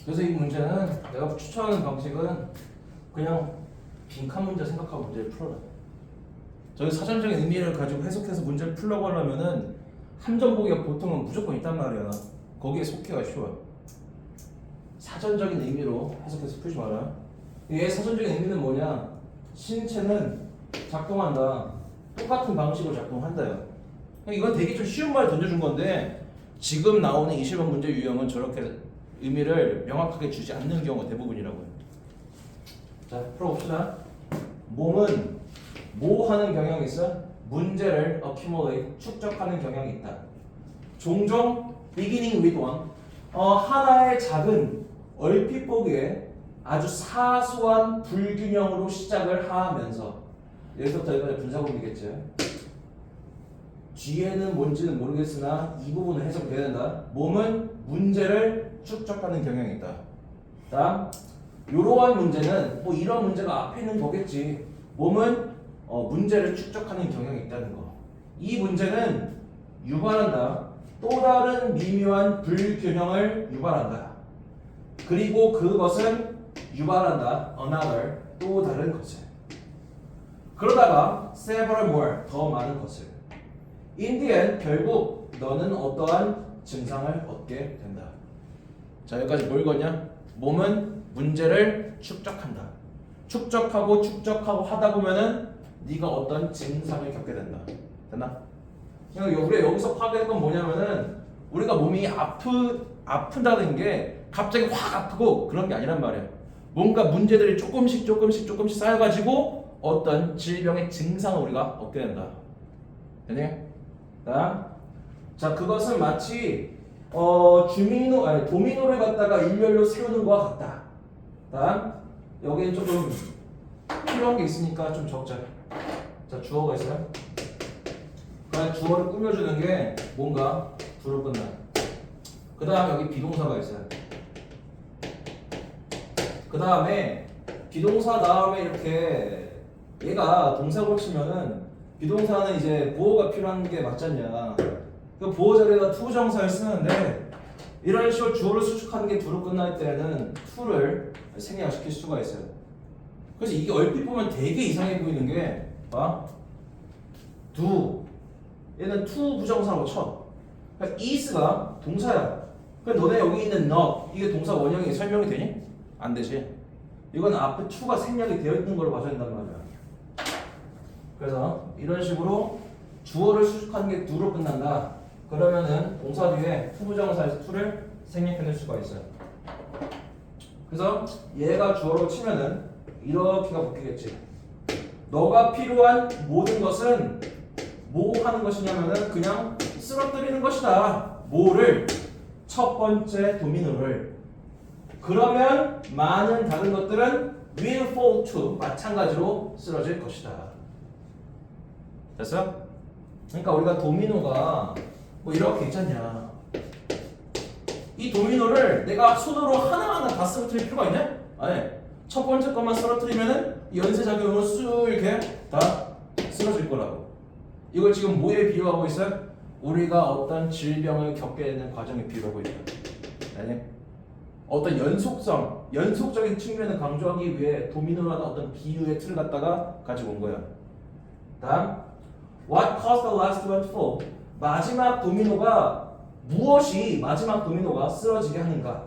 그래서 이 문제는 내가 추천하는 방식은 그냥 빈칸 문제 생각하고 문제를 풀어라. 저기 사전적인 의미를 가지고 해석해서 문제를 풀려고 하려면은 함정 보기가 보통은 무조건 있단 말이야. 거기에 속기가 쉬워. 사전적인 의미로 해석해서 풀지 마라. 얘 사전적인 의미는 뭐냐? 신체는 작동한다. 똑같은 방식으로 작동한다요. 이건 되게 좀 쉬운 말 던져준 건데 지금 나오는 20번 문제 유형은 저렇게 의미를 명확하게 주지 않는 경우가 대부분이라고요. 자, 풀어봅시다. 몸은 뭐 하는 경향이 있어? 문제를 accumulate, 축적하는 경향이 있다. 종종 beginning with one, 하나의 작은 얼핏 보기에 아주 사소한 불균형으로 시작을 하면서 여기서부터 여기까지 분사구문이겠죠. 뒤에는 뭔지는 모르겠으나 이 부분은 해석돼야 된다. 몸은 문제를 축적하는 경향이 있다. 다음, 이러한 문제는 뭐 이런 문제가 앞에 있는 거겠지. 몸은 문제를 축적하는 경향이 있다는 거. 이 문제는 유발한다. 또 다른 미묘한 불균형을 유발한다. 그리고 그것은 유발한다. another, 또 다른 것을. 그러다가 several more, 더 많은 것을. in the end, 결국 너는 어떠한 증상을 얻게 된다. 자, 여기까지 뭘 거냐? 몸은 문제를 축적한다. 축적하고 하다 보면은 네가 어떤 증상을 겪게 된다. 됐나? 그러니까 우리가 여기서 파악할 건 뭐냐면은 우리가 몸이 아픈다는 게 갑자기 확 아프고 그런 게 아니란 말이야. 뭔가 문제들이 조금씩 쌓여가지고 어떤 질병의 증상을 우리가 얻게 된다. 되니? 자, 그것은 마치 도미노를 갖다가 일렬로 세우는 것과 같다. 다음, 여기엔 조금 필요한 게 있으니까 좀 적자. 자, 주어가 있어요. 그냥 주어를 꾸며주는 게 뭔가 두로 끝나. 그 다음 여기 비동사가 있어요. 그 다음에 비동사 다음에 이렇게 얘가 동사로 치면은 비동사는 이제 보호가 필요한 게 맞잖냐. 그 보호 자리에다 투부정사를 쓰는데 이런 식으로 주어를 수축하는 게 두로 끝날 때는 투를 생략시킬 수가 있어요. 그래서 이게 얼핏 보면 되게 이상해 보이는 게 봐. 두 얘는 투 부정사라고 쳐. 그러니까 is가 동사야. 그럼 너네 여기 있는 not 이게 동사 원형이 설명이 되니? 안 되지. 이건 앞에 투가 생략이 되어 있는 걸로 봐줘야 된단 말이야. 그래서 이런 식으로 주어를 수축하는 게 두로 끝난다. 그러면은 동사 뒤에 투부정사에서 투를 생략해낼 수가 있어요. 그래서 얘가 주어로 치면은 이렇게가 바뀌겠지. 너가 필요한 모든 것은 뭐 하는 것이냐면은 그냥 쓰러뜨리는 것이다. 뭐를? 첫 번째 도미노를. 그러면 많은 다른 것들은 will fall to 마찬가지로 쓰러질 것이다. 됐어? 그러니까 우리가 도미노가 뭐 이렇게 있잖냐. 이 도미노를 내가 손으로 하나하나 다 쓰러뜨릴 필요가 있냐? 아니. 첫 번째 것만 쓰러뜨리면은 연쇄작용으로 쑥 이렇게 다 쓰러질 거라고. 이걸 지금 뭐에 비유하고 있어요? 우리가 어떤 질병을 겪게 되는 과정에 비유하고 있다. 아니? 어떤 연속적인 측면을 강조하기 위해 도미노라는 어떤 비유의 틀을 갖다가 가지고 온 거야. 다음, what caused the last one to fall? 마지막 도미노가 쓰러지게 하는가?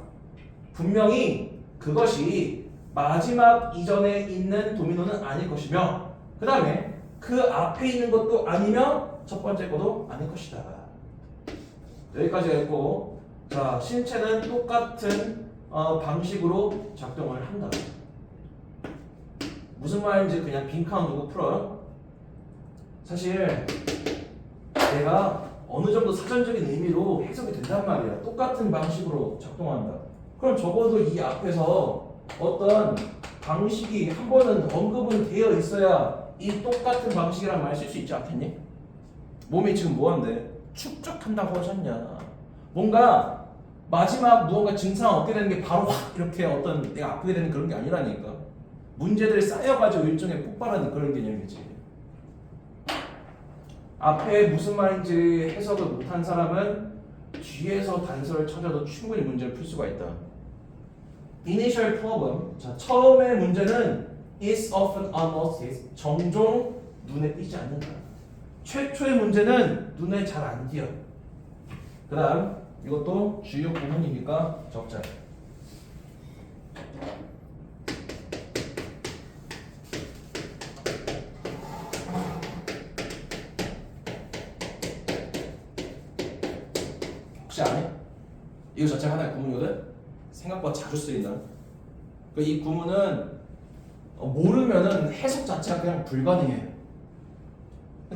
분명히 그것이 마지막 이전에 있는 도미노는 아닐 것이며, 그 다음에 그 앞에 있는 것도 아니며 첫 번째 것도 아닐 것이다. 여기까지가 있고, 자, 신체는 똑같은 방식으로 작동을 한다. 무슨 말인지 그냥 빈칸 두고 풀어요. 사실 내가 어느 정도 사전적인 의미로 해석이 된단 말이야. 똑같은 방식으로 작동한다. 그럼 적어도 이 앞에서 어떤 방식이 한 번은 언급은 되어 있어야 이 똑같은 방식이란 말 쓸 수 있지 않겠니? 몸이 지금 뭐한데? 축적한다고 하셨냐? 뭔가 마지막 무언가 증상을 얻게 되는 게 바로 확 이렇게 어떤 내가 아프게 되는 그런 게 아니라니까. 문제들이 쌓여가지고 일종의 폭발하는 그런 개념이지. 앞에 무슨 말인지 해석을 못한 사람은 뒤에서 단서를 찾아도 충분히 문제를 풀 수가 있다. initial problem. 자, 처음의 문제는 is often unnoticed. 종종 눈에 띄지 않는다. 최초의 문제는 눈에 잘 안 띄어. 그 다음 이것도 주요 구문이니까 적자. 혹시 안 해? 이거 자체가 하나의 구문이거든? 생각보다 자주 쓰인다. 이 구문은 모르면은 해석 자체가 그냥 불가능해요.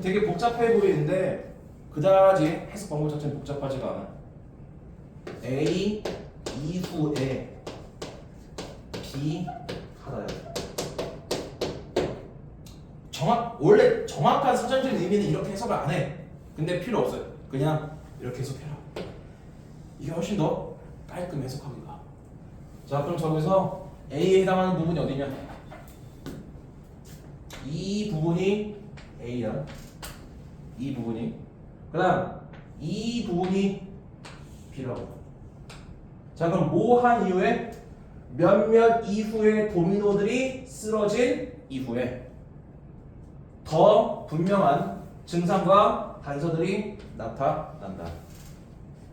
되게 복잡해 보이는데 그다지 해석 방법 자체는 복잡하지가 않아. A 이후에 B 하나요. 원래 정확한 사전적인 의미는 이렇게 해석을 안 해. 근데 필요 없어요. 그냥 이렇게 해석해라. 이게 훨씬 더 깔끔 해석하기가. 자, 그럼 저기서 A에 해당하는 부분이 어디냐? 이 부분이 A야. 이 부분이. 그 다음 이 부분이 B라고. 자, 그럼 뭐 한 이후에 몇몇 이후의 도미노들이 쓰러진 이후에 더 분명한 증상과 단서들이 나타난다.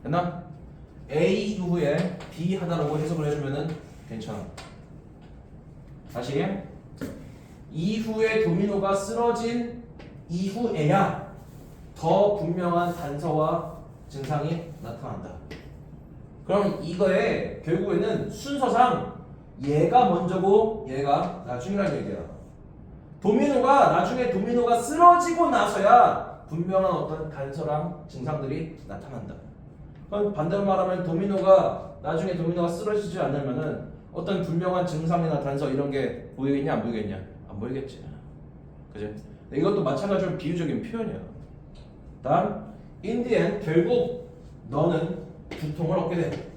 됐나? A 이후에 B 하나라고 해석을 해주면은 괜찮아. 다시 이후에 도미노가 쓰러진 이후에야 더 분명한 단서와 증상이 나타난다. 그럼 이거에 결국에는 순서상 얘가 먼저고 얘가 나중이라는 얘기야. 나중에 도미노가 쓰러지고 나서야 분명한 어떤 단서랑 증상들이 나타난다. 그럼 반대로 말하면 나중에 도미노가 쓰러지지 않으면은 어떤 분명한 증상이나 단서 이런 게 보이겠냐 안 보이겠냐? 안 보이겠지. 그지? 이것도 마찬가지로 비유적인 표현이야. 다음 in the end 결국 너는 두통을 얻게 돼.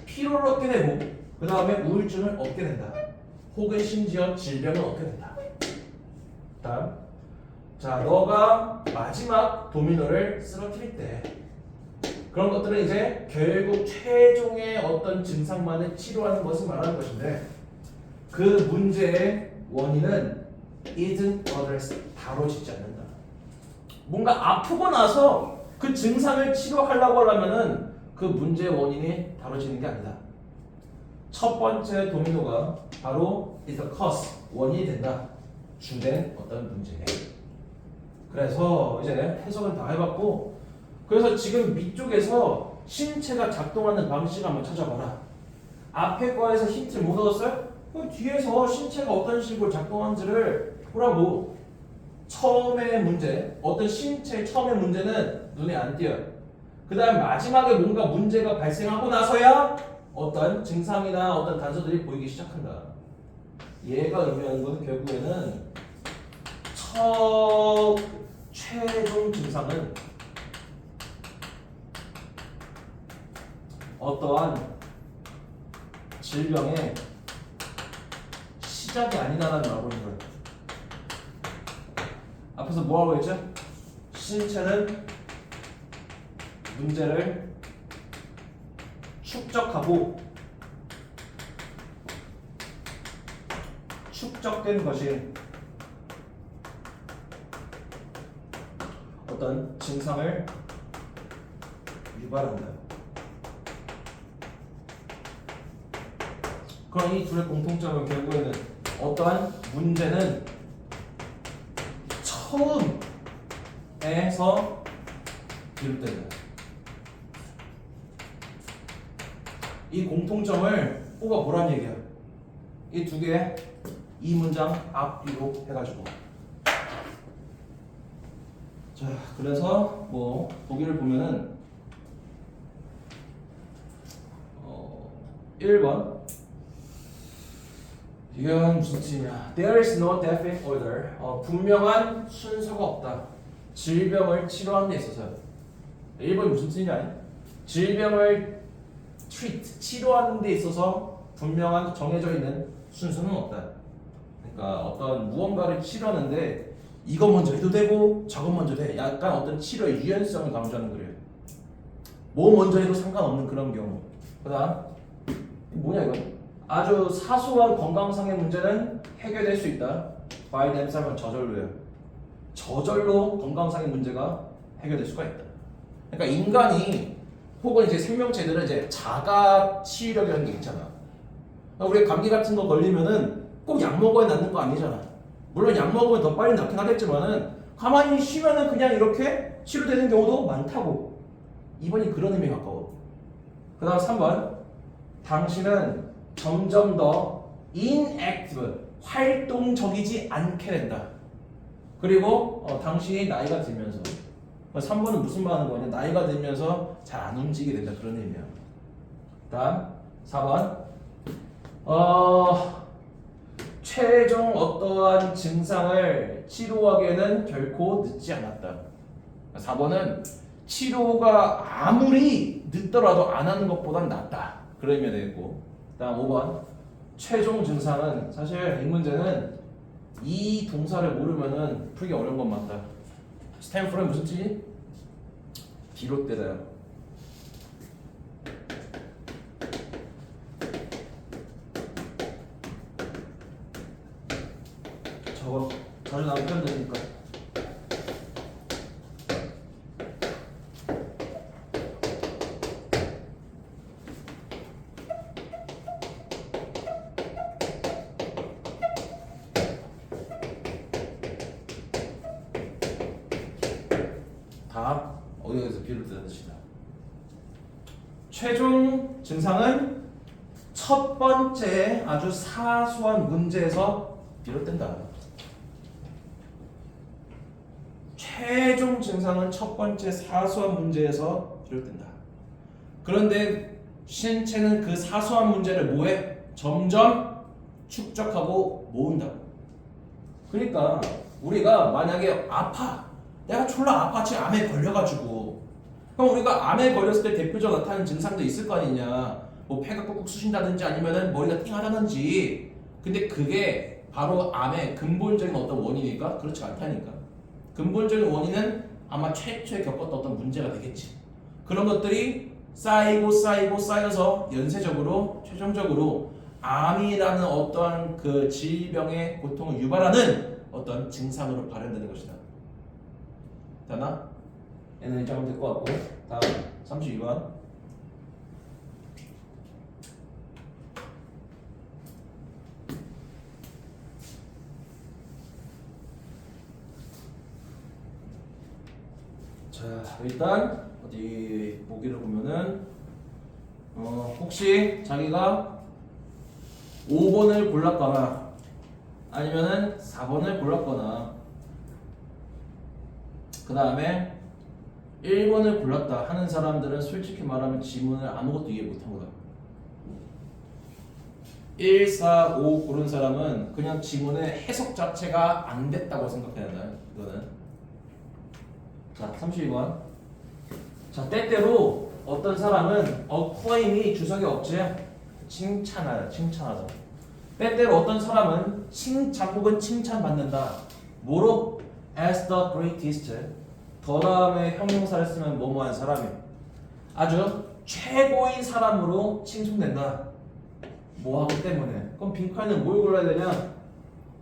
피로를 얻게 되고 그 다음에 우울증을 얻게 된다. 혹은 심지어 질병을 얻게 된다. 다음 자, 너가 마지막 도미노를 쓰러뜨릴 때 그런 것들은 이제 결국 최종의 어떤 증상만을 치료하는 것을 말하는 것인데 그 문제의 원인은 isn't addressed, 다뤄지지 않는다. 뭔가 아프고 나서 그 증상을 치료하려고 하려면은 그 문제의 원인이 다뤄지는 게 아니다. 첫 번째 도미노가 바로 is the cause, 원인이 된다. 주된 어떤 문제. 그래서 이제 해석은 다 해봤고 그래서 지금 밑쪽에서 신체가 작동하는 방식을 한번 찾아봐라. 앞에 거에서 힌트를 못 얻었어요? 그럼 뒤에서 신체가 어떤 식으로 작동하는지를 보라고. 처음의 문제, 어떤 신체의 처음의 문제는 눈에 안 띄어요. 그 다음 마지막에 뭔가 문제가 발생하고 나서야 어떤 증상이나 어떤 단서들이 보이기 시작한다. 얘가 의미하는 것은 결국에는 최종 증상은 어떠한 질병의 시작이 아니다라는 말을 하는 거예요. 앞에서 뭐라고 했죠? 신체는 문제를 축적하고 축적된 것이 어떤 증상을 유발한다. 그럼 이 둘의 공통점은 결국에는 어떠한 문제는 처음에서 비롯된다. 이 공통점을 뽑아보란 얘기야. 이 두 개, 이 문장 앞뒤로 해가지고. 자, 그래서 뭐 보기를 보면은 1번 이건 무슨 뜻이냐? There is no definite order. 분명한 순서가 없다. 질병을 치료하는 데 있어서. 1번이 무슨 뜻이냐? 질병을 치료하는 데 있어서 분명한 정해져 있는 순서는 없다. 그러니까 어떤 무언가를 치료하는데 이거 먼저 해도 되고 저거 먼저 돼. 약간 어떤 치료의 유연성을 강조하는 거래요. 뭐 먼저 해도 상관없는 그런 경우. 그 다음 뭐냐 이거? 아주 사소한 건강상의 문제는 해결될 수 있다. by themselves 저절로요. 저절로 건강상의 문제가 해결될 수가 있다. 그러니까 인간이 혹은 이제 생명체들은 이제 자가 치유력이라는 게 있잖아. 그러니까 우리 감기 같은 거 걸리면은 꼭 약 먹어야 낫는 거 아니잖아. 물론 약 먹으면 더 빨리 낫긴 하겠지만은 가만히 쉬면은 그냥 이렇게 치료되는 경우도 많다고. 2번이 그런 의미에 가까워. 그 다음 3번. 당신은 점점 더 inactive, 활동적이지 않게 된다. 그리고 당신이 나이가 들면서 3번은 무슨 말 하는 거냐? 나이가 들면서 잘 안 움직이게 된다. 그런 의미야. 다음 4번. 최종 어떠한 증상을 치료하기에는 결코 늦지 않았다. 4번은 치료가 아무리 늦더라도 안 하는 것보단 낫다. 그런 의미가 되겠고. 다음 5번. 최종 증상은 사실 이 문제는 이 동사를 모르면은 풀기 어려운 건 맞다. 스탠프로는 무슨 뜻이? 비롯되다요. 저거 자주 나오는 표현들이니까. 다 어디에서 비롯되는 뜻이다. 최종 증상은 첫 번째 아주 사소한 문제에서 비롯된다. 최종 증상은 첫 번째 사소한 문제에서 비롯된다. 그런데 신체는 그 사소한 문제를 뭐해? 점점 축적하고 모은다고. 그러니까 우리가 만약에 아파, 내가 졸라 아파, 지금 암에 걸려가지고, 그럼 우리가 암에 걸렸을 때 대표적으로 나타나는 증상도 있을 거 아니냐. 뭐 폐가 꾹꾹 쑤신다든지 아니면은 머리가 띵하다든지. 근데 그게 바로 암의 근본적인 어떤 원인일까? 그렇지 않다니까. 근본적인 원인은 아마 최초에 겪었던 어떤 문제가 되겠지. 그런 것들이 쌓여서 연쇄적으로 최종적으로 암이라는 어떠한 그 질병의 고통을 유발하는 어떤 증상으로 발현되는 것이다. 되나? 얘는 이제 하면 될 것 같고. 다음 32번. 자, 일단 어디 보기를 보면은 혹시 자기가 5번을 골랐거나 아니면은 4번을 골랐거나 그 다음에 1번을 골랐다 하는 사람들은 솔직히 말하면 지문을 아무것도 이해 못한 거다. 1, 4, 5 고른 사람은 그냥 지문의 해석 자체가 안 됐다고 생각해야 한다. 이거는. 자, 32번. 자, 때때로 어떤 사람은 claim이 주석이 없지? 칭찬하다. 때때로 어떤 사람은 칭찬 혹은 칭찬받는다. 뭐로? as the greatest. 더 다음에 형용사를 쓰면 뭐뭐한 사람이 아주 최고인 사람으로 칭송된다. 뭐하기 때문에. 그럼 빈칸에는 뭘 골라야 되냐?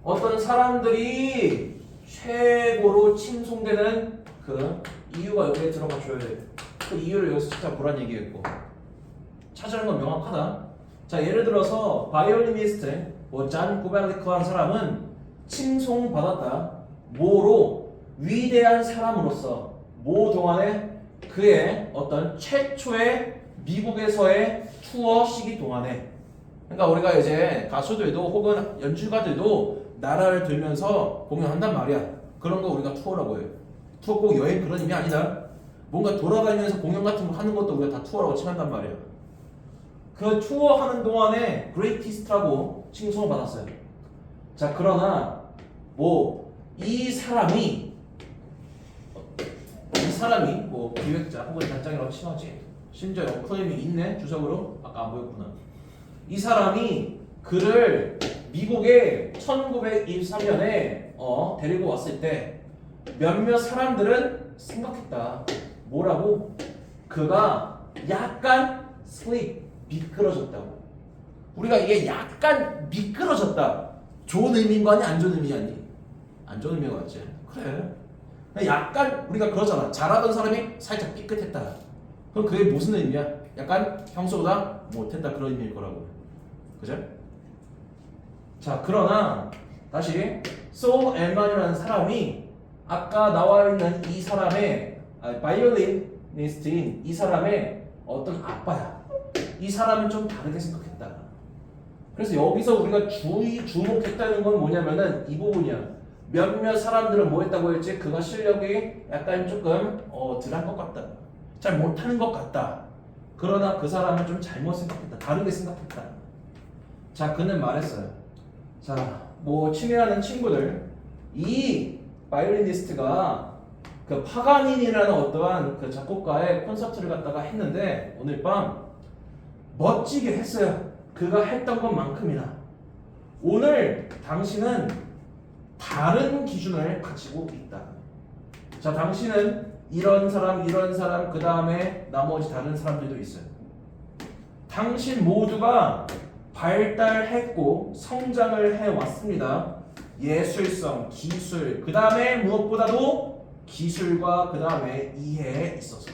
어떤 사람들이 최고로 칭송되는 그 이유가 여기에 들어가 줘야 돼. 그 이유를 여기서 찾아보란 얘기겠고. 찾으는 건 명확하다. 자, 예를 들어서 바이올리니스트 잔 구벨리커한 사람은 칭송받았다. 뭐로? 위대한 사람으로서. 뭐 동안에? 그의 어떤 최초의 미국에서의 투어 시기 동안에. 그러니까 우리가 이제 가수들도 혹은 연주가들도 나라를 들면서 공연한단 말이야. 그런 거 우리가 투어라고 해요. 투어 꼭 여행 그런 의미 아니다. 뭔가 돌아다니면서 공연 같은 거 하는 것도 우리가 다 투어라고 칭한단 말이야. 그 투어 하는 동안에 그레이티스트라고 칭송을 받았어요. 자, 그러나 이 사람이 뭐 기획자 혹은 단장이라고 칭하지. 심지어 클레임이 있네 주석으로. 아까 안 보였구나. 이 사람이 그를 미국에 1923년에 데리고 왔을 때 몇몇 사람들은 생각했다. 뭐라고? 그가 약간 미끄러졌다고. 우리가 이게 약간 미끄러졌다. 좋은 의미인 거 아니? 안 좋은 의미 아니? 안 좋은 의미가 맞지? 그래. 약간 우리가 그러잖아. 잘하던 사람이 살짝 삐끗했다. 그럼 그게 무슨 의미야? 약간 평소보다 못했다 그런 의미일 거라고. 그죠? 자, 그러나 다시 소울 앨만이라는 사람이 아까 나와 있는 이 사람의 바이올리니스트인 이 사람의 어떤 아빠야. 이 사람은 좀 다르게 생각했다. 그래서 여기서 우리가 주목했다는 건 뭐냐면은 이 부분이야. 몇몇 사람들은 뭐 했다고 했지? 그가 실력이 약간 조금 덜한 것 같다. 잘 못하는 것 같다. 그러나 그 사람은 좀 잘못 생각했다. 다르게 생각했다. 자, 그는 말했어요. 자, 뭐 친애하는 친구들, 이 바이올리니스트가 그 파가니니라는 어떠한 그 작곡가의 콘서트를 갖다가 했는데 오늘 밤 멋지게 했어요. 그가 했던 것만큼이나. 오늘 당신은 다른 기준을 가지고 있다. 자, 당신은 이런 사람, 그 다음에 나머지 다른 사람들도 있어요. 당신 모두가 발달했고 성장을 해왔습니다. 예술성, 기술, 그 다음에 무엇보다도 기술과 그 다음에 이해에 있어서.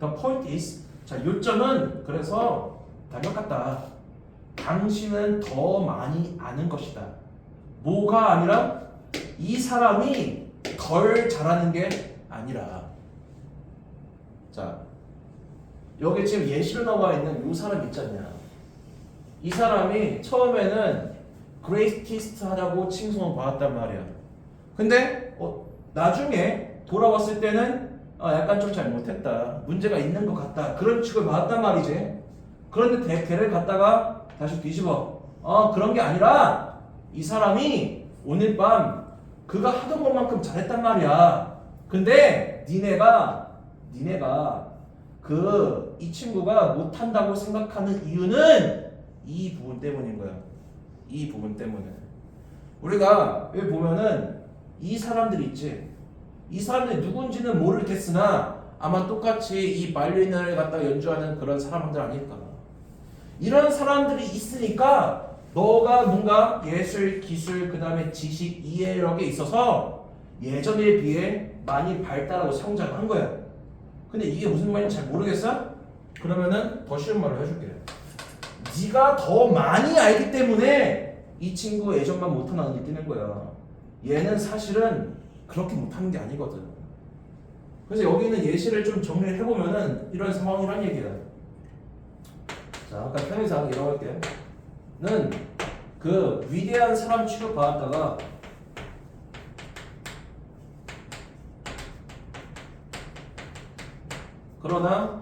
The point is, 자, 요점은 그래서 다른 것 같다. 당신은 더 많이 아는 것이다. 뭐가 아니라 이 사람이 덜 잘하는 게 아니라. 자, 여기 지금 예시로 나와 있는 이 사람 있잖냐. 이 사람이 처음에는 그레이티스트 하다고 칭송을 받았단 말이야. 근데 나중에 돌아왔을 때는 약간 좀 잘 못했다. 문제가 있는 것 같다. 그런 취급을 받았단 말이지. 그런데 걔를 갖다가 다시 뒤집어. 그런 게 아니라 이 사람이 오늘 밤 그가 하던 것만큼 잘했단 말이야. 근데 니네가 이 친구가 못한다고 생각하는 이유는 이 부분 때문인 거야. 이 부분 때문에. 우리가 여기 보면은 이 사람들 있지. 이 사람들이 누군지는 모르겠으나 아마 똑같이 이 바이올린을 갖다 연주하는 그런 사람들 아닐까. 이런 사람들이 있으니까 너가 뭔가 예술, 기술, 그 다음에 지식, 이해력에 있어서 예전에 비해 많이 발달하고 성장한 거야. 근데 이게 무슨 말인지 잘 모르겠어? 그러면은 더 쉬운 말로 해줄게. 네가 더 많이 알기 때문에 이 친구 예전만 못하는 눈이 뜨는 거야. 얘는 사실은 그렇게 못하는 게 아니거든. 그래서 여기 있는 예시를 좀 정리를 해보면은 이런 상황이란 얘기야. 자, 아까 편의상 이라고 할게. 는 그 위대한 사람 취급받았다가 그러나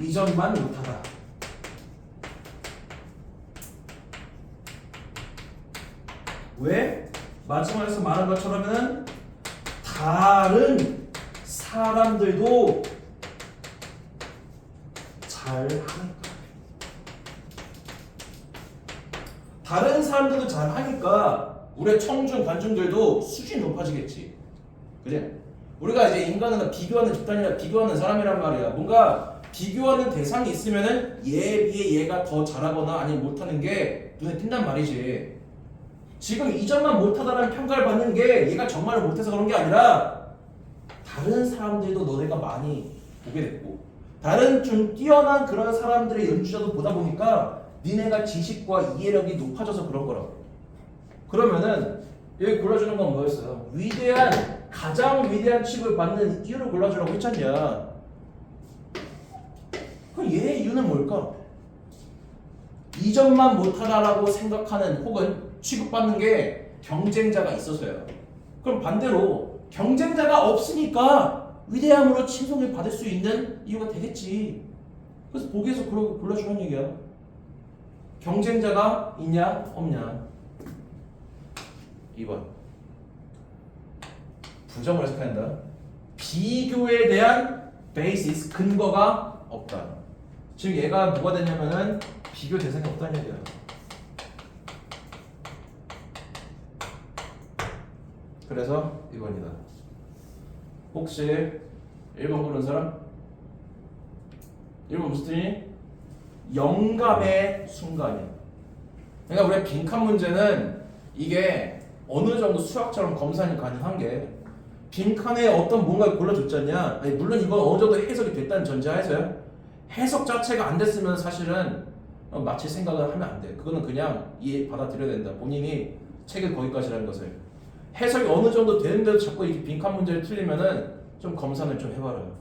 이전만 못하다. 왜? 마지막에서 말한 것처럼은 다른 사람들도 잘하니까. 다른 사람들도 잘하니까 우리의 청중, 관중들도 수준이 높아지겠지. 그래? 우리가 이제 인간은 비교하는 집단이라 비교하는 사람이란 말이야. 뭔가 비교하는 대상이 있으면은 얘에 비해 얘가 더 잘하거나 아니면 못하는 게 눈에 띈단 말이지. 지금 이전만 못하다라는 평가를 받는 게 얘가 정말 못해서 그런 게 아니라 다른 사람들도 너네가 많이 보게 됐고 다른 좀 뛰어난 그런 사람들의 연주자도 보다 보니까 니네가 지식과 이해력이 높아져서 그런 거라고. 그러면은 여기 골라주는 건 뭐였어요? 가장 위대한 취급을 받는 이유를 골라주라고 했잖냐. 그럼 얘의 이유는 뭘까? 이전만 못하다라고 생각하는 혹은 취급받는 게 경쟁자가 있어서요. 그럼 반대로 경쟁자가 없으니까 위대함으로 칭송을 받을 수 있는 이유가 되겠지. 그래서 보기에서 골라주는 얘기야. 경쟁자가 있냐 없냐. 2번 부정을 해석해야 한다. 비교에 대한 베이시스 근거가 없다. 즉 얘가 뭐가 되냐면은 비교 대상이 없다는 얘기야. 그래서 2번이다. 혹시 1번 고른 사람? 1번 무슨 뜻이니? 영감의 순간이야. 그러니까 우리가 빈칸 문제는 이게 어느 정도 수학처럼 검산이 가능한 게 빈칸에 어떤 뭔가를 골라줬잖냐. 아니 물론 이건 어느 정도 해석이 됐다는 전제하에서요. 해석 자체가 안 됐으면 사실은 마칠 생각을 하면 안 돼. 그거는 그냥 받아들여야 된다. 본인이 책을 거기까지라는 것을. 해석이 어느 정도 되는데도 자꾸 이렇게 빈칸 문제를 틀리면은 좀 검산을 좀 해봐라요.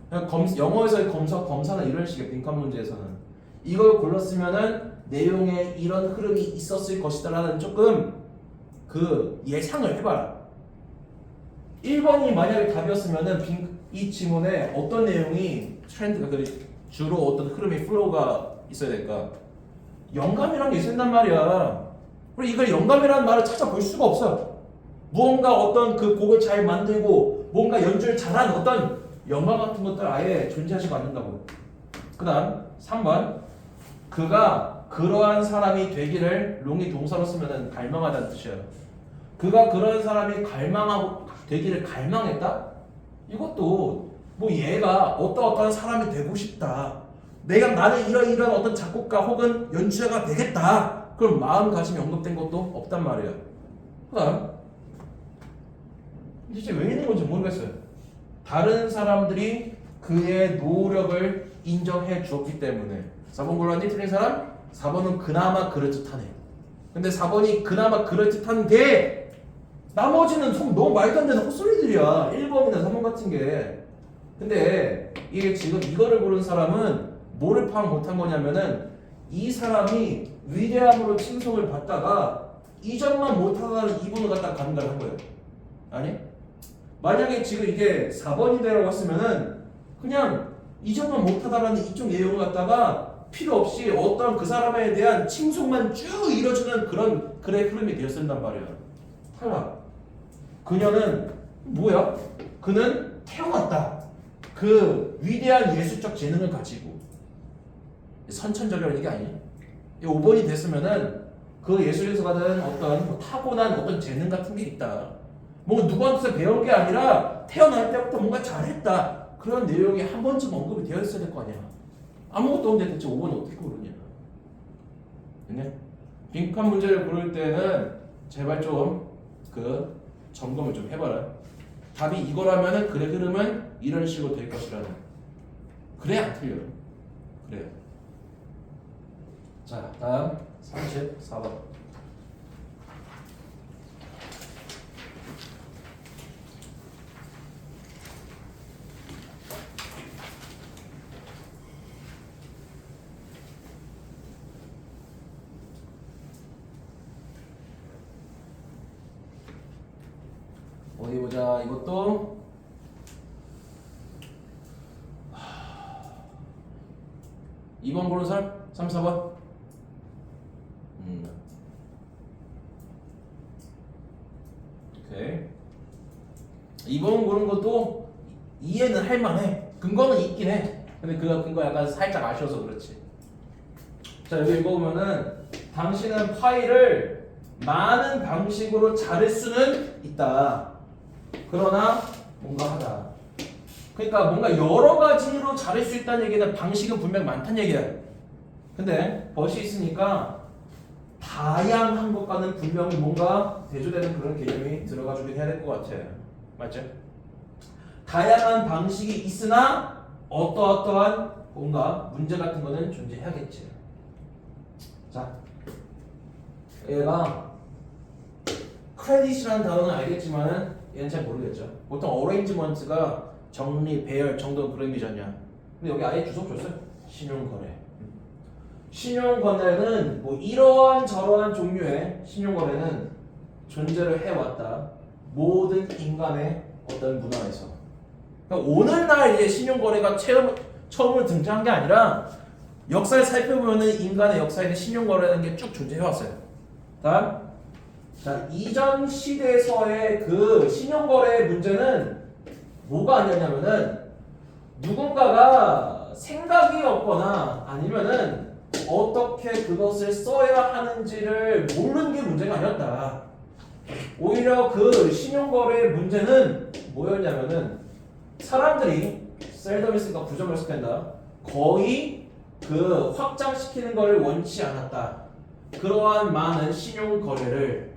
그냥 영어에서의 검사는 이런 식의 빈칸 문제에서는 이걸 골랐으면은 내용에 이런 흐름이 있었을 것이다라는 조금 그 예상을 해봐라. 1번이 만약에 답이었으면은 이 지문에 어떤 내용이 트렌드가 주로 어떤 흐름의 플로우가 있어야 될까? 영감이란 게 있어야 된단 말이야. 그리고 이걸 영감이라는 말을 찾아볼 수가 없어. 무언가 어떤 그 곡을 잘 만들고 뭔가 연주를 잘한 어떤 영감 같은 것들 아예 존재하지 않는다고요. 그 다음 3번 그가 그러한 사람이 되기를 롱이 동사로 쓰면 갈망하다는 뜻이에요. 그가 그런 사람이 되기를 갈망했다? 이것도 뭐 얘가 어떠한 사람이 되고 싶다. 나는 이런 어떤 작곡가 혹은 연주자가 되겠다. 그럼 마음가짐이 언급된 것도 없단 말이에요. 그 다음 이제 왜 있는 건지 모르겠어요. 다른 사람들이 그의 노력을 인정해 주었기 때문에. 4번 골랐니? 틀린 사람? 4번은 그나마 그럴듯하네. 근데 4번이 그나마 그럴듯한데 나머지는 너무 말도 안 되는 헛소리들이야. 1번이나 3번 같은 게. 근데 이게 지금 이거를 고른 사람은 뭐를 파악 못한 거냐면은 이 사람이 위대함으로 칭송을 받다가 이 점만 못하다는 2번을 갖다 간다는 거예요. 아니? 만약에 지금 이게 4번이 되라고 했으면은 그냥 이 점만 못하다라는 이쪽 내용을 갖다가 필요 없이 어떤 그 사람에 대한 칭송만 쭉 이뤄주는 그런 글의 흐름이 되었단 말이야. 탈락. 그녀는 뭐야? 그는 태어났다. 그 위대한 예술적 재능을 가지고. 선천적이라는 게 아니야. 5번이 됐으면은 그 예술에서 받은 어떤 타고난 어떤 재능 같은 게 있다. 뭐 누구한테서 배운 게 아니라 태어날 때부터 뭔가 잘했다. 그런 내용이 한 번쯤 언급이 되어 있어야 될 거 아니야. 아무것도 없는데 대체 5번을 어떻게 고르냐. 네? 빈칸 문제를 고를 때는 제발 좀 그 점검을 좀 해봐라. 답이 이거라면은 글의 흐름은 이런 식으로 될 것이라는. 그래야 안 틀려요. 그래요. 자, 다음 34번. 어디 보자. 이것도 2번 고른 사람? 3, 4번? 오케이. 2번 고른 것도 이해는 할 만해. 근거는 있긴 해. 근데 그 근거 약간 살짝 아쉬워서 그렇지. 자, 여기 읽어보면은 당신은 파일을 많은 방식으로 자를 수는 있다. 그러나 뭔가 하다. 그러니까 뭔가 여러 가지로 자를 수 있다는 얘기는 방식은 분명 많다는 얘기야. 근데 벗이 있으니까 다양한 것과는 분명히 뭔가 대조되는 그런 개념이 들어가 주긴 해야 될 것 같아. 맞죠? 다양한 방식이 있으나 어떠한 뭔가 문제 같은 거는 존재해야겠지. 자, 얘가 크레딧이라는 단어는 알겠지만은 얘는 잘 모르겠죠. 보통 어레인지먼트가 정리, 배열 정도 그런 의미잖냐. 근데 여기 아예 주석 줬어요. 신용거래. 신용거래는 뭐 이러한 저러한 종류의 신용거래는 존재를 해왔다. 모든 인간의 어떤 문화에서. 그러니까 오늘날 이제 신용거래가 처음으로 등장한 게 아니라 역사를 살펴보면은 인간의 역사에는 신용거래라는 게 쭉 존재해왔어요. 다음. 자, 이전 시대에서의 그 신용거래의 문제는 뭐가 아니었냐면은 누군가가 생각이 없거나 아니면은 어떻게 그것을 써야 하는지를 모르는 게 문제가 아니었다. 오히려 그 신용거래의 문제는 뭐였냐면은 사람들이 셀덤 있으니까 부정을 해석한다. 거의 그 확장시키는 걸 원치 않았다. 그러한 많은 신용 거래를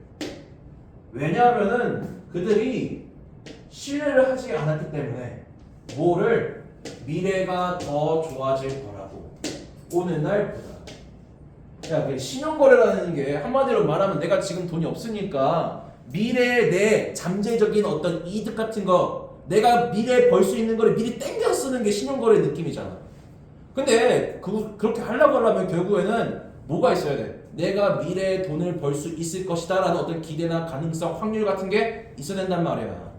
왜냐하면은 그들이 신뢰를 하지 않았기 때문에 뭐를 미래가 더 좋아질 거라고 오늘날 보다. 야, 그 신용거래라는 게 한마디로 말하면 내가 지금 돈이 없으니까 미래에 내 잠재적인 어떤 이득 같은 거 내가 미래에 벌 수 있는 거를 미리 땡겨 쓰는 게 신용거래 느낌이잖아. 근데 그렇게 하려면 결국에는 뭐가 있어야 돼? 내가 미래에 돈을 벌 수 있을 것이다 라는 어떤 기대나 가능성, 확률 같은 게 있어야 된단 말이야.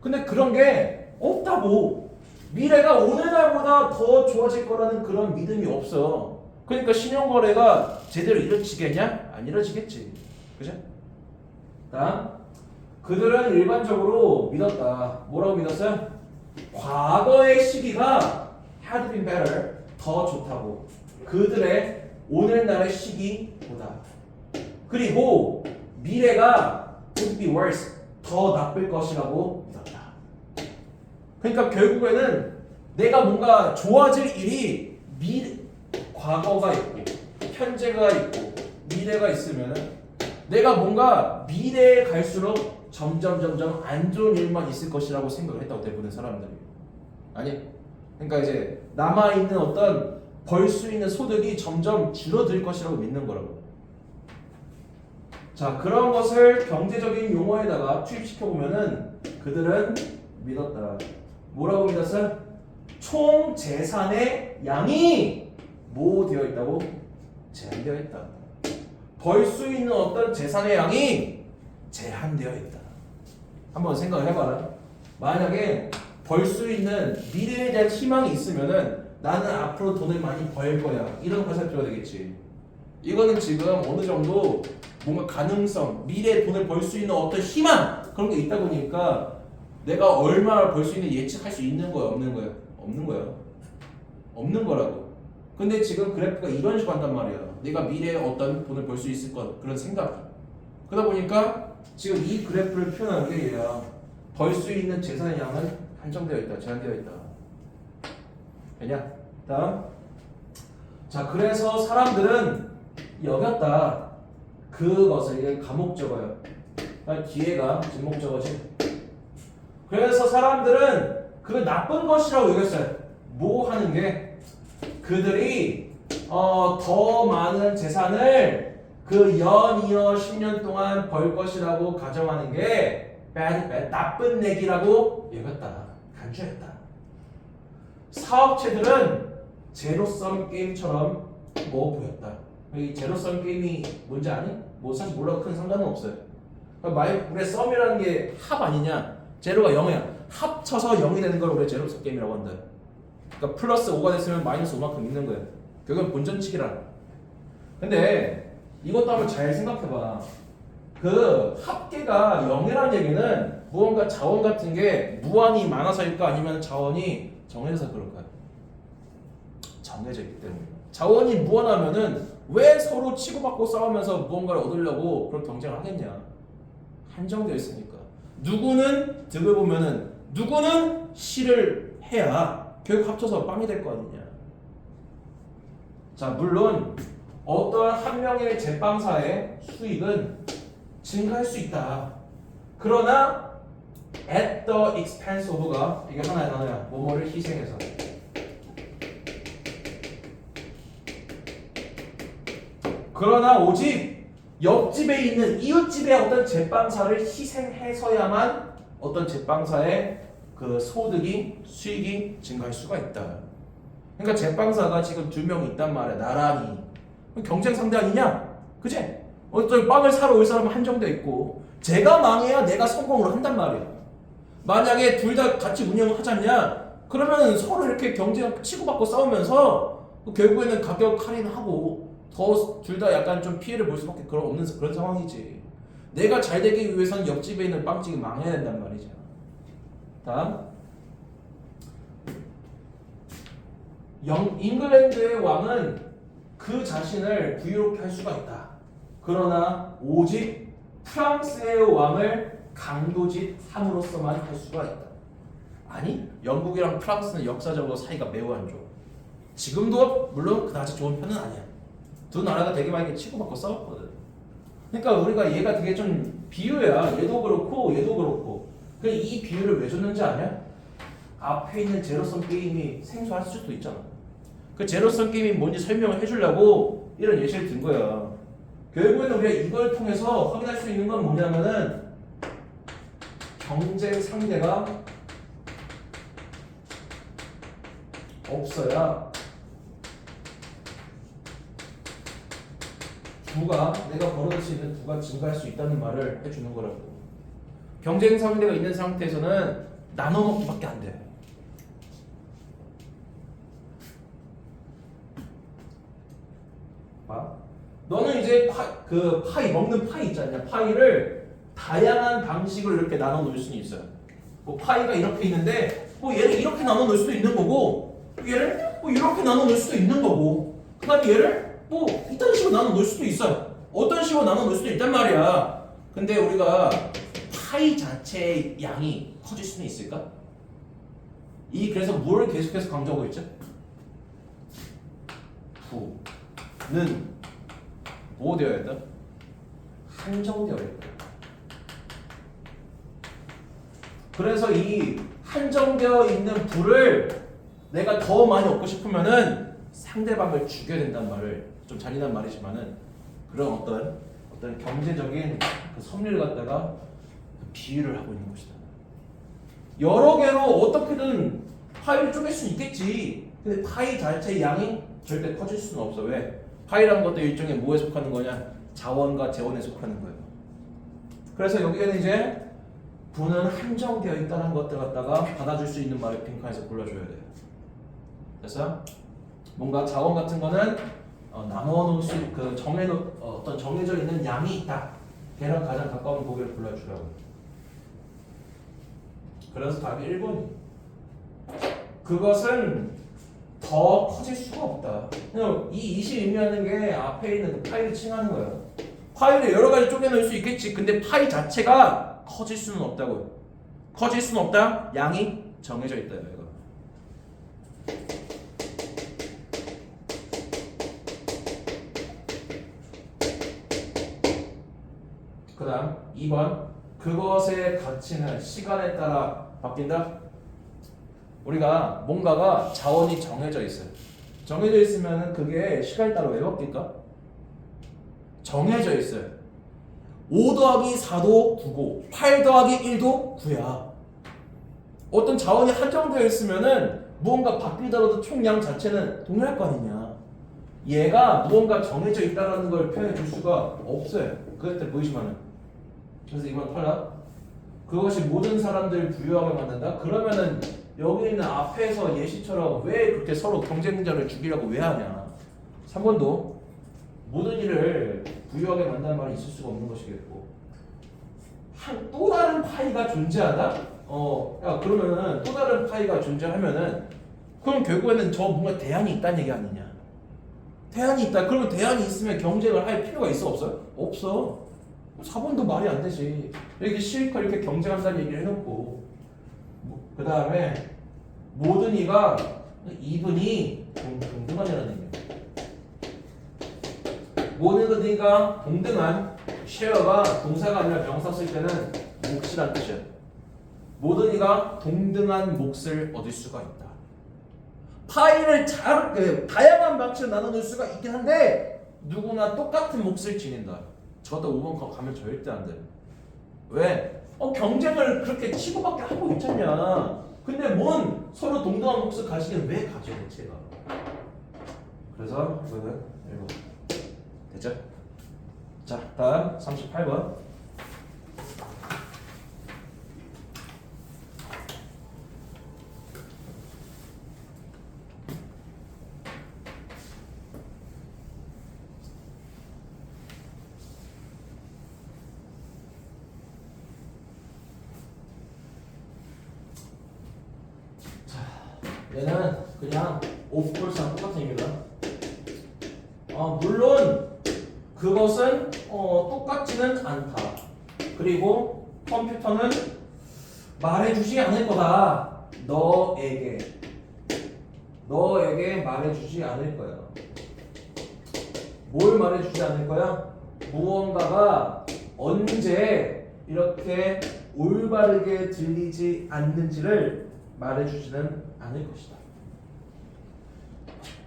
근데 그런 게 없다고. 미래가 오늘날보다 더 좋아질 거라는 그런 믿음이 없어. 그러니까 신용거래가 제대로 이루어지겠냐? 안 이루어지겠지. 그죠? 다음, 그들은 일반적으로 믿었다. 뭐라고 믿었어요? 과거의 시기가 had been better, 더 좋다고. 그들의 오늘날의 시기보다. 그리고 미래가 would be worse, 더 나쁠 것이라고 믿었다. 그러니까 결국에는 내가 뭔가 좋아질 일이 과거가 있고 현재가 있고 미래가 있으면은 내가 뭔가 미래에 갈수록 점점 안 좋은 일만 있을 것이라고 생각을 했다고 대부분의 사람들이. 아니, 그러니까 이제 남아 있는 어떤 벌 수 있는 소득이 점점 줄어들 것이라고 믿는 거라고. 자, 그런 것을 경제적인 용어에다가 투입시켜 보면은 그들은 믿었다. 뭐라고 믿었어요? 총 재산의 양이 뭐 되어 있다고? 제한되어 있다. 벌 수 있는 어떤 재산의 양이 제한되어 있다. 한번 생각을 해봐라. 만약에 벌 수 있는 미래에 대한 희망이 있으면은 나는 앞으로 돈을 많이 벌 거야. 이런 컨셉트가 되겠지. 이거는 지금 어느 정도 뭔가 가능성, 미래에 돈을 벌 수 있는 어떤 희망 그런 게 있다 보니까 내가 얼마 벌 수 있는 예측할 수 있는 거야, 없는 거야? 없는 거야. 없는 거라고. 근데 지금 그래프가 이런 식으로 한단 말이야. 내가 미래에 어떤 돈을 벌 수 있을 것 그런 생각. 그러다 보니까 지금 이 그래프를 표현한 게 얘야. 벌 수 있는 재산의 양은 한정되어 있다, 제한되어 있다. 되냐? 다음. 자, 그래서 사람들은 여겼다. 그것을 이게 가목적어요. 뒤에가 진목적어지. 그래서 사람들은 그걸 나쁜 것이라고 여겼어요. 뭐 하는 게? 그들이 더 많은 재산을 그 연이어 10년 동안 벌 것이라고 가정하는 게 bad, 나쁜 내기라고 여겼다. 간주했다. 사업체들은 제로섬 게임처럼 뭐 보였다. 이 제로섬 게임이 뭔지 아니? 뭐 사실 몰라도 큰 상관은 없어요. 우리 썸이라는 게 합 아니냐? 제로가 0이야. 합쳐서 0이 되는 걸 우리가 제로섬 게임이라고 한다. 그러니까 플러스 5가 됐으면 마이너스 5만큼 있는 거예요. 그건 본전치기라. 근데 이것도 한번 잘 생각해봐. 그 합계가 0이라는 얘기는 무언가 자원 같은 게 무한히 많아서일까 아니면 자원이 정해져서 그럴까요? 정해져 있기 때문에. 자원이 무한하면은 왜 서로 치고받고 싸우면서 무언가를 얻으려고 그런 경쟁을 하겠냐? 한정되어 있으니까. 누구는 득을 보면은 누구는 실을 해야 결국 합쳐서 빵이 될 거 아니냐. 자, 물론 어떠한 한 명의 제빵사의 수익은 증가할 수 있다. 그러나 at the expense of가 이게 하나의 단어야. 뭐뭐를 희생해서. 그러나 오직 옆집에 있는 이웃집의 어떤 제빵사를 희생해서야만 어떤 제빵사의 그 소득이 수익이 증가할 수가 있다. 그러니까 제빵사가 지금 2명 있단 말이야. 나란히. 경쟁 상대 아니냐? 그치? 어떤 빵을 사러 올 사람은 한정돼 있고 제가 망해야 내가 성공을 한단 말이야. 만약에 둘 다 같이 운영을 하자냐? 그러면 서로 이렇게 경쟁 치고받고 싸우면서 결국에는 가격 할인하고 더 둘 다 약간 좀 피해를 볼 수밖에 없는 그런 상황이지. 내가 잘 되기 위해서는 옆집에 있는 빵집이 망해야 된단 말이죠. 다음. 잉글랜드의 왕은 그 자신을 부유롭게 할 수가 있다. 그러나 오직 프랑스의 왕을 강도짓함으로써만 할 수가 있다. 아니, 영국이랑 프랑스는 역사적으로 사이가 매우 안 좋아. 지금도 물론 그다지 좋은 편은 아니야. 두 나라가 되게 많이 치고받고 싸웠거든. 그러니까 우리가 얘가 되게 좀 비유야. 얘도 그렇고 얘도 그렇고. 그래 이 비유를 왜 줬는지 아냐? 앞에 있는 제로섬 게임이 생소할 수도 있잖아. 그 제로섬 게임이 뭔지 설명을 해주려고 이런 예시를 든 거야. 결국에는 우리가 이걸 통해서 확인할 수 있는 건 뭐냐면은 경쟁 상대가 없어야 부가 내가 벌어들 수 있는 부가 증가할 수 있다는 말을 해주는 거라고. 경쟁 상대가 있는 상태에서는 나눠 먹기밖에 안 돼. 봐. 너는 이제 파이 먹는 파이 있잖냐. 파이를 다양한 방식으로 이렇게 나눠 놓을 수는 있어요. 뭐 파이가 이렇게 있는데 뭐 얘를 이렇게 나눠 놓을 수도 있는 거고, 얘를 뭐 이렇게 나눠 놓을 수도 있는 거고, 그다음에 얘를 뭐 이딴 식으로 나눠 놓을 수도 있어요. 어떤 식으로 나눠 놓을 수도 있단 말이야. 근데 우리가 파이 자체의 양이 커질 수는 있을까? 그래서 뭘 계속해서 강조하고 있죠? 부는 뭐 되어야 했다? 한정되어야 했다. 그래서 이 한정되어 있는 부를 내가 더 많이 얻고 싶으면은 상대방을 죽여야 된다는 말을, 좀 잔인한 말이지만은 그런 어떤 경제적인 그 섭리를 갖다가 비유를 하고 있는 것이다. 여러 개로 어떻게든 파이를 쪼갤 수는 있겠지. 근데 파이 자체의 양이 절대 커질 수는 없어. 왜? 파이라는 것도 일종의 뭐에 속하는 거냐? 자원과 재원에 속하는 거예요. 그래서 여기에는 이제 부는 한정되어 있다는 것들 갖다가 받아줄 수 있는 말을 빈칸에서 골라줘야 돼요. 그래서 뭔가 자원 같은 거는 나눠놓을 수 그 어떤 정해져 있는 양이 있다. 걔랑 가장 가까운 고개를 골라주라고. 그래서 답이 1번이. 그것은 더 커질 수가 없다. 그냥 이 이시 의미하는 게 앞에 있는 그 파이를 칭하는 거예요. 파이를 여러 가지 쪼개놓을 수 있겠지. 근데 파이 자체가 커질 수는 없다고요. 커질 수는 없다. 양이 정해져 있다. 이거. 그 다음 2번. 그것의 가치는 시간에 따라 바뀐다. 우리가 뭔가가 자원이 정해져 있어요. 정해져 있으면 그게 시간에 따라 왜 바뀔까? 정해져 있어요. 5 더하기 4도 9고 8 더하기 1도 9야. 어떤 자원이 한정되어 있으면은 무언가 바뀌더라도 총량 자체는 동일할 거 아니냐. 얘가 무언가 정해져 있다는 걸 표현해 줄 수가 없어요. 그때 보이지만은. 그래서 이번 탈락. 그것이 모든 사람들을 부유하게 만든다? 그러면은 여기 있는 앞에서 예시처럼 왜 그렇게 서로 경쟁자를 죽이려고 왜 하냐. 3번도 모든 일을 부유하게 만드는 말이 있을 수가 없는 것이겠고, 또 다른 파이가 존재하다? 야 그러면은 또 다른 파이가 존재하면은 그럼 결국에는 저 뭔가 대안이 있다는 얘기 아니냐. 대안이 있다. 그러면 대안이 있으면 경쟁을 할 필요가 있어 없어요? 없어. 4번도 말이 안 되지. 이렇게 실컷 이렇게 경쟁한다는 얘기를 해놓고, 그 다음에 모든 이가 이분이 동등하냐는 얘기야. 모든 이가 동등한, 쉐어가 동사가 아니라 명사 쓸 때는 몫이란 뜻이야. 모든 이가 동등한 몫을 얻을 수가 있다. 파이를 다양한 방식으로 나눠놓을 수가 있긴 한데 누구나 똑같은 몫을 지닌다. 저것도 5번 가면 절대 안 돼. 왜? 경쟁을 그렇게 치고받게 하고 있잖냐. 근데 뭔 서로 동등한 몫을 가지긴 왜 가져 대체가. 그래서 이거는 1번. 됐죠? 자, 다음 38번. 얘는 그냥 of course랑 똑같은 얘기다. 물론 그것은 똑같지는 않다. 그리고 컴퓨터는 말해주지 않을 거다. 너에게 너에게 말해주지 않을 거야. 뭘 말해주지 않을 거야? 무언가가 언제 이렇게 올바르게 들리지 않는지를 말해주지는 않을 것이다.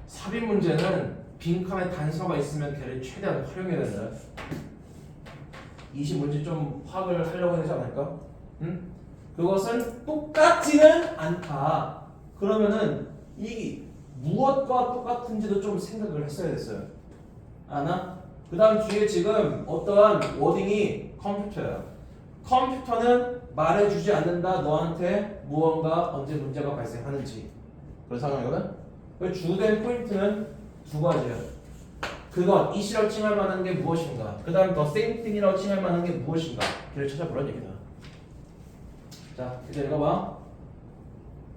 삽입 문제는 빈칸에 단서가 있으면 걔를 최대한 활용해야 된다. 20문제 좀 파악을 하려고 하지 않을까? 응? 그것은 똑같지는 않다. 그러면은 이 무엇과 똑같은지도 좀 생각을 했어야 됐어요. 아나? 그 다음 뒤에 지금 어떠한 워딩이 컴퓨터야. 컴퓨터는 말해주지 않는다. 너한테 무언가 언제 문제가 발생하는지. 그런 상황이거든? 주된 포인트는 두 가지야. 그것, 이시라고 칭할 만한 게 무엇인가. 그 다음 더 same thing이라고 칭할 만한 게 무엇인가. 걔를 찾아보라는 얘기다. 자, 이제 읽어봐.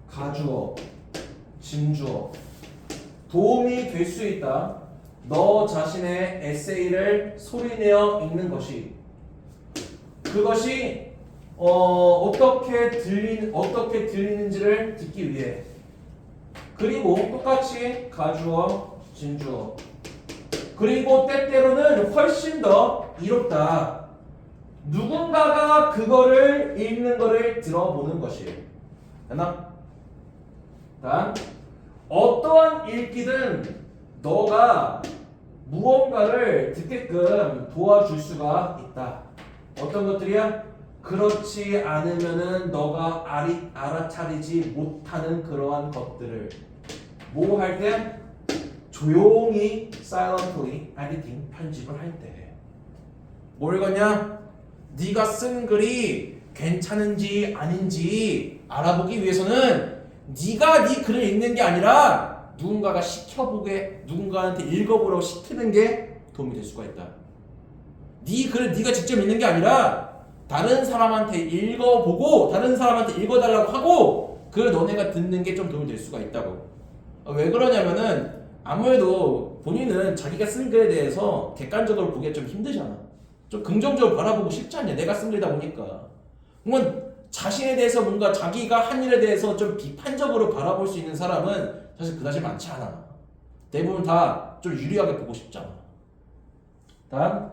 가주어, 진주어. 도움이 될 수 있다. 너 자신의 에세이를 소리내어 읽는 것이. 그것이 어떻게 들리는지를 듣기 위해. 그리고 똑같이 가주어, 진주어. 그리고 때때로는 훨씬 더 이롭다. 누군가가 그거를 읽는 거를 들어보는 것이에요. 됐나? 단 어떠한 읽기든 너가 무언가를 듣게끔 도와줄 수가 있다. 어떤 것들이야? 그렇지 않으면은 너가 알아차리지 못하는 그러한 것들을 뭐 할 때? 조용히 silently editing 편집을 할 때. 뭘 읽었냐? 네가 쓴 글이 괜찮은지 아닌지 알아보기 위해서는 네가 네 글을 읽는 게 아니라 누군가가 시켜보게, 누군가한테 읽어보라고 시키는 게 도움이 될 수가 있다. 네 글을 네가 직접 읽는 게 아니라 다른 사람한테 읽어보고 다른 사람한테 읽어달라고 하고 그걸 너네가 듣는 게 좀 도움이 될 수가 있다고. 왜 그러냐면은 아무래도 본인은 자기가 쓴 글에 대해서 객관적으로 보기가 좀 힘들잖아. 좀 긍정적으로 바라보고 싶지 않냐. 내가 쓴 글이다 보니까. 그러면 자신에 대해서 뭔가 자기가 한 일에 대해서 좀 비판적으로 바라볼 수 있는 사람은 사실 그다지 많지 않아. 대부분 다 좀 유리하게 보고 싶잖아. 다음.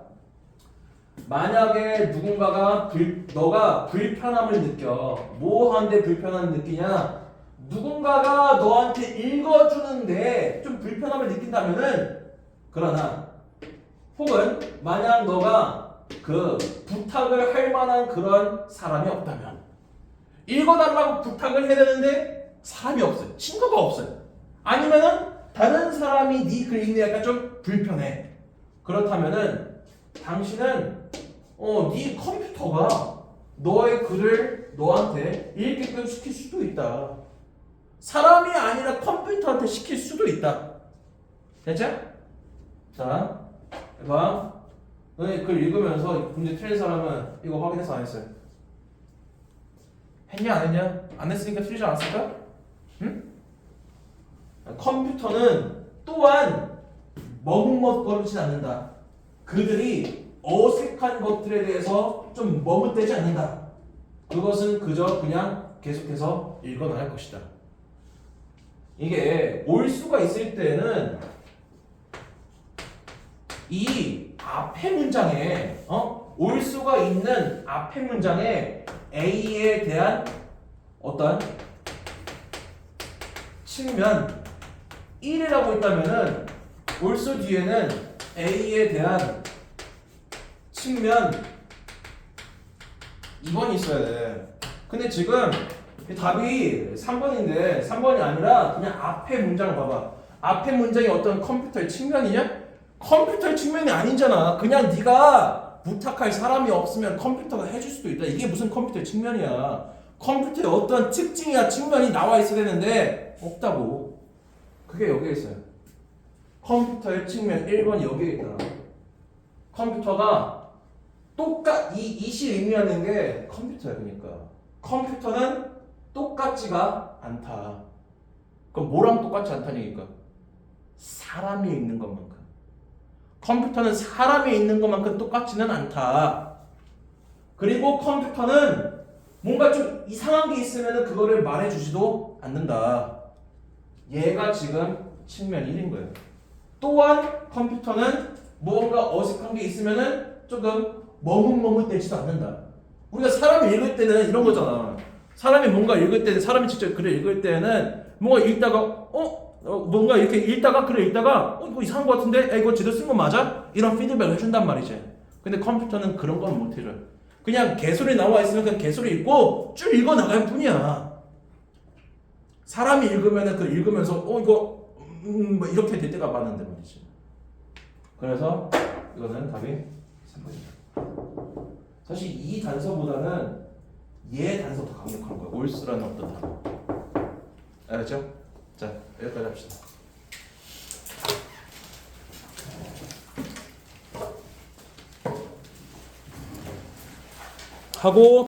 만약에 누군가가 너가 불편함을 느껴. 뭐 하는데 불편함을 느끼냐? 누군가가 너한테 읽어주는데 좀 불편함을 느낀다면은, 그러나 혹은 만약 너가 그 부탁을 할 만한 그런 사람이 없다면, 읽어달라고 부탁을 해야 되는데 사람이 없어요. 친구가 없어요. 아니면은 다른 사람이 네 글 읽는 게 약간 좀 불편해. 그렇다면은 당신은 네 컴퓨터가 너의 글을 너한테 읽게끔 시킬 수도 있다. 사람이 아니라 컴퓨터한테 시킬 수도 있다. 됐죠? 자, 봐. 너네 글 읽으면서 문제 틀린 사람은 이거 확인해서 안 했어요. 했냐 안 했냐? 안 했으니까 틀리지 않았을까? 응? 컴퓨터는 또한 머뭇머뭇거리지 않는다. 그들이 어색한 것들에 대해서 좀 머뭇대지 않는다. 그것은 그저 그냥 계속해서 읽어나갈 것이다. 이게 올 수가 있을 때는 이 앞에 문장에 올 수가 있는 앞에 문장에 A에 대한 어떤 측면 1이라고 있다면은 올 수 뒤에는 A에 대한 측면 2번이 있어야 돼. 근데 지금 답이 3번인데 3번이 아니라 그냥 앞에 문장을 봐봐. 앞에 문장이 어떤 컴퓨터의 측면이냐? 컴퓨터의 측면이 아니잖아. 그냥 네가 부탁할 사람이 없으면 컴퓨터가 해줄 수도 있다. 이게 무슨 컴퓨터의 측면이야. 컴퓨터에 어떤 특징이나 측면이 나와 있어야 되는데 없다고. 그게 여기에 있어요. 컴퓨터의 측면 1번이 여기에 있다. 컴퓨터가 이시 의미하는 게 컴퓨터야. 그러니까 컴퓨터는 똑같지가 않다. 그럼 뭐랑 똑같지 않다는 얘기니까? 사람이 있는 것만큼. 컴퓨터는 사람이 있는 것만큼 똑같지는 않다. 그리고 컴퓨터는 뭔가 좀 이상한 게 있으면 그거를 말해주지도 않는다. 얘가 지금 측면 1인 거예요. 또한 컴퓨터는 무언가 어색한 게 있으면은 조금 머뭇머뭇대지도 않는다. 우리가 사람이 읽을 때는 이런 거잖아. 사람이 뭔가 읽을 때는 사람이 직접 글을 읽을 때는 뭔가 읽다가 뭔가 이렇게 읽다가 글을 읽다가 이거 이상한 거 같은데 이거 제대로 쓴 거 맞아? 이런 피드백을 해준단 말이지. 근데 컴퓨터는 그런 건 못 해줘요. 그냥 개소리 나와 있으면 그냥 개소리 읽고 쭉 읽어 나갈 뿐이야. 사람이 읽으면은 그 읽으면서 이거 뭐 이렇게 될 때가 많은데 말이지. 그래서 이거는 답이 3번이다. 사실 이 단서보다는 얘 단서 더 강력한 거야. 올스라는 어떤 단어. 알았죠? 자, 여기까지 합시다. 하고